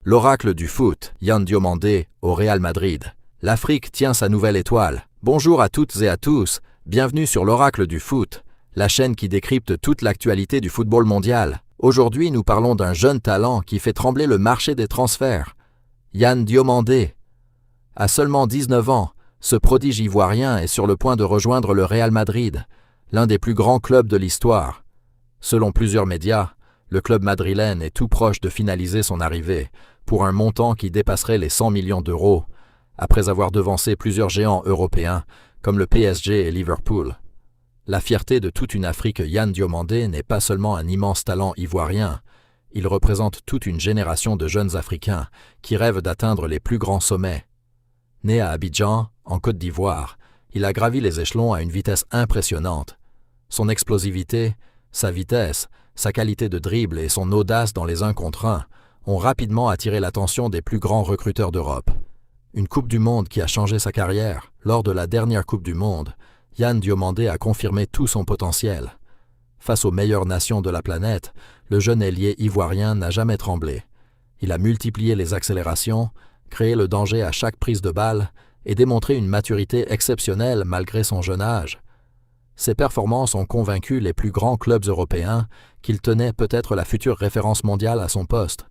L'oracle du foot, Yan Diomandé, au Real Madrid. L'Afrique tient sa nouvelle étoile. Bonjour à toutes et à tous, bienvenue sur l'oracle du foot, la chaîne qui décrypte toute l'actualité du football mondial. Aujourd'hui, nous parlons d'un jeune talent qui fait trembler le marché des transferts. Yan Diomandé. À seulement 19 ans, ce prodige ivoirien est sur le point de rejoindre le Real Madrid, l'un des plus grands clubs de l'histoire. Selon plusieurs médias, le club madrilène est tout proche de finaliser son arrivée, pour un montant qui dépasserait les 100 millions d'euros, après avoir devancé plusieurs géants européens, comme le PSG et Liverpool. La fierté de toute une Afrique, Yan Diomandé n'est pas seulement un immense talent ivoirien, il représente toute une génération de jeunes Africains qui rêvent d'atteindre les plus grands sommets. Né à Abidjan, en Côte d'Ivoire, il a gravi les échelons à une vitesse impressionnante. Son explosivité, sa vitesse, sa qualité de dribble et son audace dans les 1 contre 1 ont rapidement attiré l'attention des plus grands recruteurs d'Europe. Une Coupe du Monde qui a changé sa carrière. Lors de la dernière Coupe du Monde, Yan Diomandé a confirmé tout son potentiel. Face aux meilleures nations de la planète, le jeune ailier ivoirien n'a jamais tremblé. Il a multiplié les accélérations, créé le danger à chaque prise de balle et démontré une maturité exceptionnelle malgré son jeune âge. Ses performances ont convaincu les plus grands clubs européens qu'il tenait peut-être la future référence mondiale à son poste.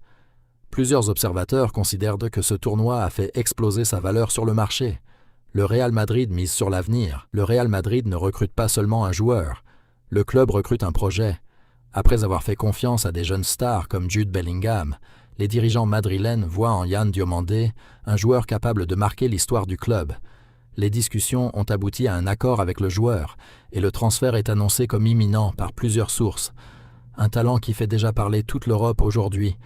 Plusieurs observateurs considèrent que ce tournoi a fait exploser sa valeur sur le marché. Le Real Madrid mise sur l'avenir. Le Real Madrid ne recrute pas seulement un joueur. Le club recrute un projet. Après avoir fait confiance à des jeunes stars comme Jude Bellingham, les dirigeants madrilènes voient en Yan Diomandé un joueur capable de marquer l'histoire du club. Les discussions ont abouti à un accord avec le joueur et le transfert est annoncé comme imminent par plusieurs sources. Un talent qui fait déjà parler toute l'Europe aujourd'hui.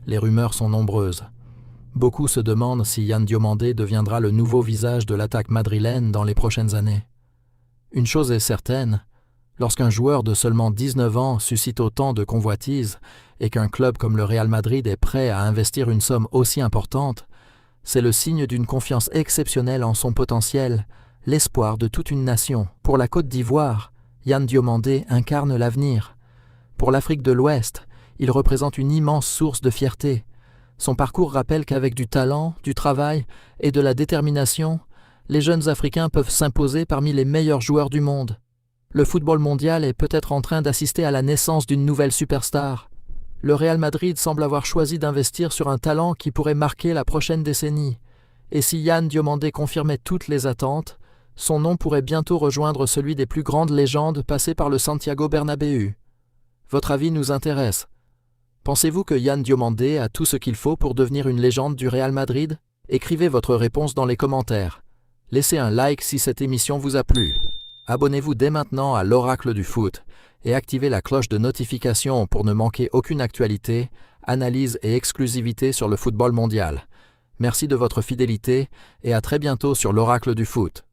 Les rumeurs sont nombreuses. Beaucoup se demandent si Yan Diomandé deviendra le nouveau visage de l'attaque madrilène dans les prochaines années. Une chose est certaine, lorsqu'un joueur de seulement 19 ans suscite autant de convoitises et qu'un club comme le Real Madrid est prêt à investir une somme aussi importante, c'est le signe d'une confiance exceptionnelle en son potentiel, l'espoir de toute une nation. Pour la Côte d'Ivoire, Yan Diomandé incarne l'avenir. Pour l'Afrique de l'Ouest, il représente une immense source de fierté. Son parcours rappelle qu'avec du talent, du travail et de la détermination, les jeunes Africains peuvent s'imposer parmi les meilleurs joueurs du monde. Le football mondial est peut-être en train d'assister à la naissance d'une nouvelle superstar. Le Real Madrid semble avoir choisi d'investir sur un talent qui pourrait marquer la prochaine décennie. Et si Yan Diomandé confirmait toutes les attentes, son nom pourrait bientôt rejoindre celui des plus grandes légendes passées par le Santiago Bernabéu. Votre avis nous intéresse. Pensez-vous que Yan Diomandé a tout ce qu'il faut pour devenir une légende du Real Madrid? Écrivez votre réponse dans les commentaires. Laissez un like si cette émission vous a plu. Abonnez-vous dès maintenant à l'Oracle du Foot et activez la cloche de notification pour ne manquer aucune actualité, analyse et exclusivité sur le football mondial. Merci de votre fidélité et à très bientôt sur l'Oracle du Foot.